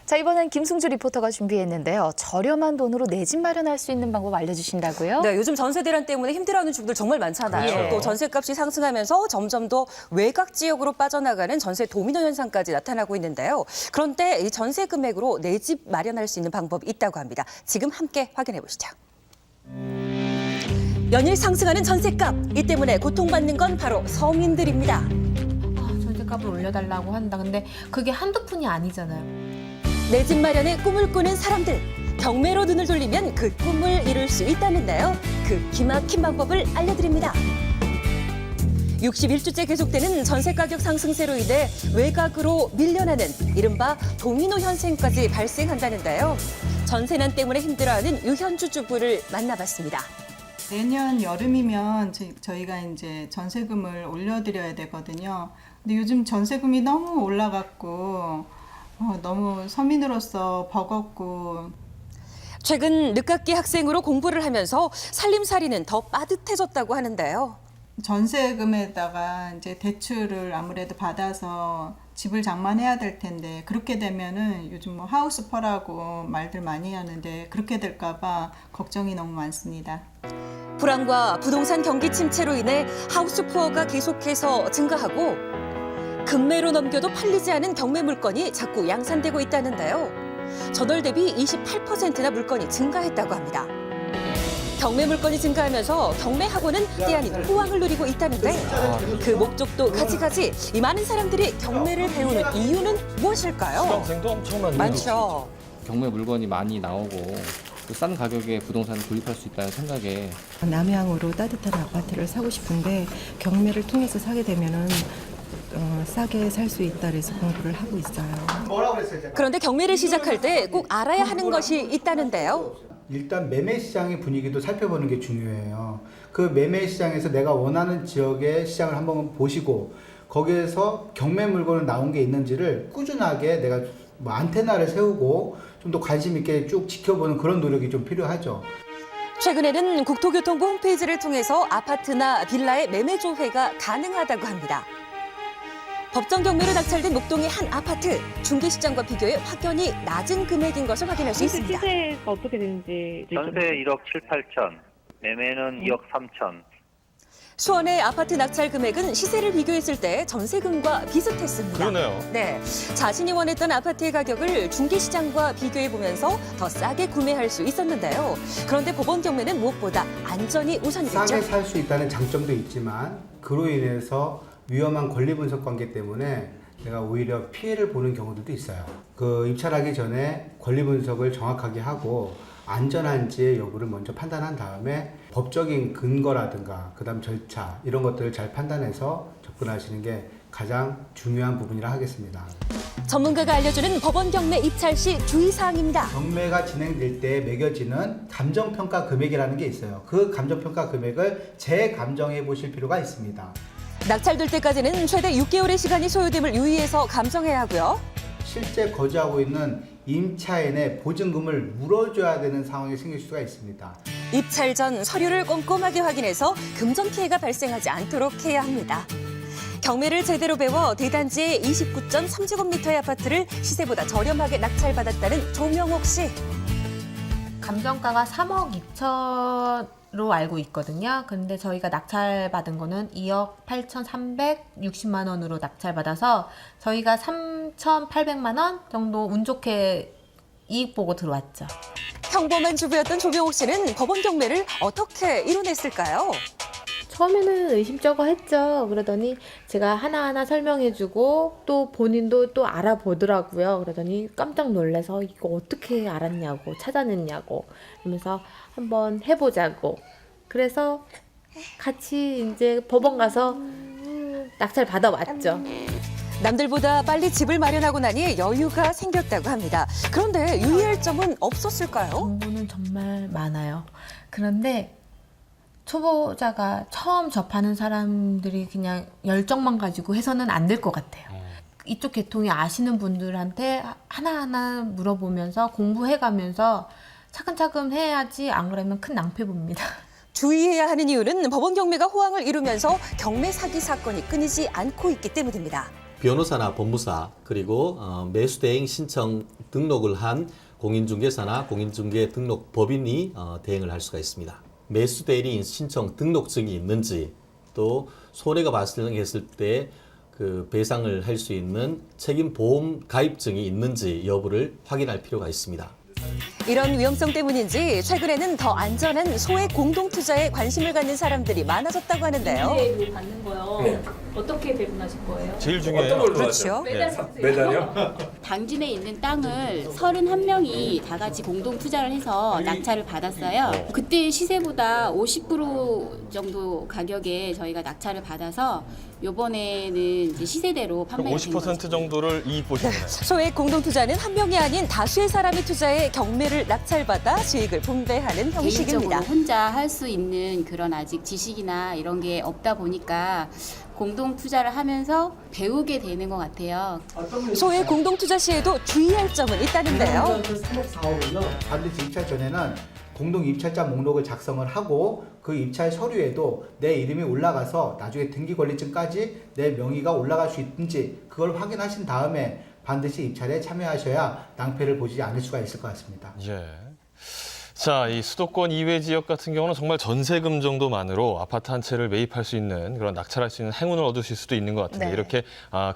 자, 이번엔 김승주 리포터가 준비했는데요. 저렴한 돈으로 내 집 마련할 수 있는 방법 알려주신다고요? 네, 요즘 전세 대란 때문에 힘들어하는 주부들 정말 많잖아요. 그렇죠. 또 전세값이 상승하면서 점점 더 외곽 지역으로 빠져나가는 전세 도미노 현상까지 나타나고 있는데요. 그런데 이 전세 금액으로 내 집 마련할 수 있는 방법이 있다고 합니다. 지금 함께 확인해 보시죠. 연일 상승하는 전세값. 이 때문에 고통받는 건 바로 서민들입니다. 전세값을 올려달라고 한다. 근데 그게 한두 푼이 아니잖아요. 내 집 마련에 꿈을 꾸는 사람들. 경매로 눈을 돌리면 그 꿈을 이룰 수 있다는데요. 그 기막힌 방법을 알려드립니다. 61주째 계속되는 전세 가격 상승세로 인해 외곽으로 밀려나는 이른바 도미노 현상까지 발생한다는데요. 전세난 때문에 힘들어하는 유현주 주부를 만나봤습니다. 내년 여름이면 저희가 이제 전세금을 올려드려야 되거든요. 근데 요즘 전세금이 너무 올라갔고 너무 서민으로서 버겁고 최근 늦깎이 학생으로 공부를 하면서 살림살이는 더 빠듯해졌다고 하는데요. 전세금에다가 이제 대출을 아무래도 받아서 집을 장만해야 될 텐데 그렇게 되면은 요즘 뭐 하우스퍼라고 말들 많이 하는데 그렇게 될까봐 걱정이 너무 많습니다. 불안과 부동산 경기 침체로 인해 하우스푸어가 계속해서 증가하고 금매로 넘겨도 팔리지 않은 경매 물건이 자꾸 양산되고 있다는데요. 전월 대비 28%나 물건이 증가했다고 합니다. 경매 물건이 증가하면서 경매 학원은 때 아닌 호황을 누리고 있다는데 그 목적도 가지가지 이 많은 사람들이 경매를 배우는 이유는 무엇일까요? 수강생도 엄청난 많죠. 경매 물건이 많이 나오고 또 싼 가격에 부동산을 구입할 수 있다는 생각에 남향으로 따뜻한 아파트를 사고 싶은데 경매를 통해서 사게 되면은 싸게 살 수 있다 그래서 공부를 하고 있어요. 그런데 경매를 시작할 때 꼭 알아야 하는 것이 있다는데요. 일단 매매 시장의 분위기도 살펴보는 게 중요해요. 그 매매 시장에서 내가 원하는 지역의 시장을 한번 보시고 거기에서 경매 물건이 나온 게 있는지를 꾸준하게 내가 뭐 안테나를 세우고 좀 더 관심 있게 쭉 지켜보는 그런 노력이 좀 필요하죠. 최근에는 국토교통부 홈페이지를 통해서 아파트나 빌라의 매매 조회가 가능하다고 합니다. 법정 경매로 낙찰된 목동의 한 아파트, 중개시장과 비교해 확연히 낮은 금액인 것을 확인할 수 있습니다. 시세가 어떻게 되는지. 전세 1억 7, 8천, 매매는 2억 3천. 수원의 아파트 낙찰 금액은 시세를 비교했을 때 전세금과 비슷했습니다. 그러네요. 네, 자신이 원했던 아파트의 가격을 중개시장과 비교해보면서 더 싸게 구매할 수 있었는데요. 그런데 법원 경매는 무엇보다 안전이 우선이겠죠. 싸게 살 수 있다는 장점도 있지만 그로 인해서 위험한 권리 분석 관계 때문에 내가 오히려 피해를 보는 경우들도 있어요. 그 입찰하기 전에 권리 분석을 정확하게 하고 안전한지의 여부를 먼저 판단한 다음에 법적인 근거라든가 그다음 절차 이런 것들을 잘 판단해서 접근하시는 게 가장 중요한 부분이라 하겠습니다. 전문가가 알려주는 법원 경매 입찰 시 주의사항입니다. 경매가 진행될 때 매겨지는 감정평가 금액이라는 게 있어요. 그 감정평가 금액을 재감정해 보실 필요가 있습니다. 낙찰될 때까지는 최대 6개월의 시간이 소요됨을 유의해서 감정해야 하고요. 실제 거주하고 있는 임차인의 보증금을 물어줘야 되는 상황이 생길 수가 있습니다. 입찰 전 서류를 꼼꼼하게 확인해서 금전 피해가 발생하지 않도록 해야 합니다. 경매를 제대로 배워 대단지의 29.3제곱미터의 아파트를 시세보다 저렴하게 낙찰받았다는 조명옥 씨. 감정가가 3억 2천으로 알고 있거든요. 근데 저희가 낙찰받은 거는 2억 8,360만 원으로 낙찰받아서 저희가 3,800만 원 정도 운 좋게 이익 보고 들어왔죠. 평범한 주부였던 조명옥 씨는 법원 경매를 어떻게 이뤄냈을까요? 처음에는 의심쩍어 했죠. 그러더니 제가 하나하나 설명해주고 또 본인도 또 알아보더라고요. 그러더니 깜짝 놀라서 이거 어떻게 알았냐고 찾아냈냐고 그러면서 한번 해보자고. 그래서 같이 이제 법원 가서 낙찰 받아왔죠. 남들보다 빨리 집을 마련하고 나니 여유가 생겼다고 합니다. 그런데 유의할 점은 없었을까요? 정보는 정말 많아요. 그런데 초보자가 처음 접하는 사람들이 그냥 열정만 가지고 해서는 안 될 것 같아요. 이쪽 계통이 아시는 분들한테 하나하나 물어보면서 공부해가면서 차근차근 해야지 안 그러면 큰 낭패 봅니다. 주의해야 하는 이유는 법원 경매가 호황을 이루면서 경매 사기 사건이 끊이지 않고 있기 때문입니다. 변호사나 법무사 그리고 매수대행 신청 등록을 한 공인중개사나 공인중개 등록 법인이 대행을 할 수가 있습니다. 매수대리인 신청 등록증이 있는지 또 손해가 발생했을 때 그 배상을 할 수 있는 책임보험 가입증이 있는지 여부를 확인할 필요가 있습니다. 이런 위험성 때문인지 최근에는 더 안전한 소액 공동투자에 관심을 갖는 사람들이 많아졌다고 하는데요. 네, 받는 거요. 어떻게 배분하실 거예요? 제일 중요해요. 그렇죠. 매달요? 당진에 있는 땅을 31명이 다 같이 공동 투자를 해서 낙찰을 받았어요. 그때 시세보다 50% 정도 가격에 저희가 낙찰을 받아서 이번에는 이제 시세대로 판매가 된 거죠. 50% 정도를 이익 보시네요. 소액 공동투자는 한 명이 아닌 다수의 사람이 투자해 경매를 낙찰받아 수익을 분배하는 형식입니다. 개인적으로 혼자 할 수 있는 그런 아직 지식이나 이런 게 없다 보니까 공동 투자를 하면서 배우게 되는 것 같아요. 소액 공동투자 시에도 주의할 점은 있다는데요. 사업은요, 반드시 입찰 전에는 공동 입찰자 목록을 작성을 하고 그 입찰 서류에도 내 이름이 올라가서 나중에 등기 권리증까지 내 명의가 올라갈 수 있는지 그걸 확인하신 다음에 반드시 입찰에 참여하셔야 낭패를 보지 않을 수가 있을 것 같습니다. 예. 자, 이 수도권 이외 지역 같은 경우는 정말 전세금 정도만으로 아파트 한 채를 매입할 수 있는 그런 낙찰할 수 있는 행운을 얻으실 수도 있는 것 같은데 네. 이렇게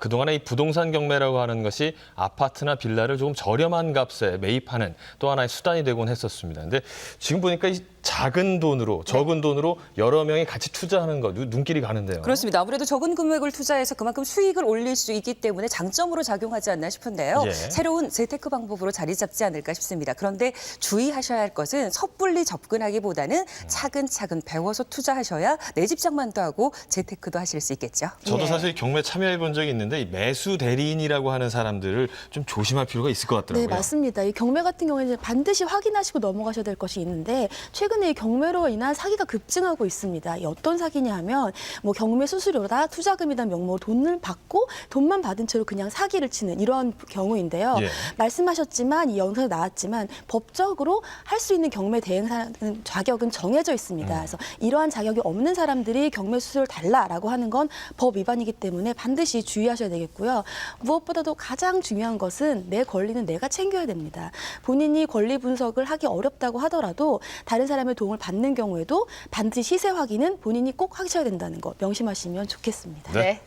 그동안에 이 부동산 경매라고 하는 것이 아파트나 빌라를 조금 저렴한 값에 매입하는 또 하나의 수단이 되곤 했었습니다. 근데 지금 보니까 이 작은 돈으로 적은 돈으로 여러 명이 같이 투자하는 거 눈길이 가는데요. 그렇습니다. 아무래도 적은 금액을 투자해서 그만큼 수익을 올릴 수 있기 때문에 장점으로 작용하지 않나 싶은데요. 예. 새로운 재테크 방법으로 자리 잡지 않을까 싶습니다. 그런데 주의하셔야 할 것은 섣불리 접근하기보다는 차근차근 배워서 투자하셔야 내 집 장만도 하고 재테크도 하실 수 있겠죠. 저도 예. 사실 경매 참여해 본 적이 있는데 이 매수 대리인이라고 하는 사람들을 좀 조심할 필요가 있을 것 같더라고요. 네, 맞습니다. 이 경매 같은 경우에는 반드시 확인하시고 넘어가셔야 될 것이 있는데 최근에 이 경매로 인한 사기가 급증하고 있습니다. 이 어떤 사기냐 하면 뭐 경매 수수료다 투자금이다 명목으로 돈을 받고 돈만 받은 채로 그냥 사기를 치는 이런 경우인데요. 예. 말씀하셨지만 이 영상에 나왔지만 법적으로 할 수 있는 경매 대행사는 자격은 정해져 있습니다. 그래서 이러한 자격이 없는 사람들이 경매 수수료를 달라라고 하는 건 법 위반이기 때문에 반드시 주의하셔야 되겠고요. 무엇보다도 가장 중요한 것은 내 권리는 내가 챙겨야 됩니다. 본인이 권리 분석을 하기 어렵다고 하더라도 다른 사람의 도움을 받는 경우에도 반드시 시세 확인은 본인이 꼭 하셔야 된다는 거 명심하시면 좋겠습니다. 네.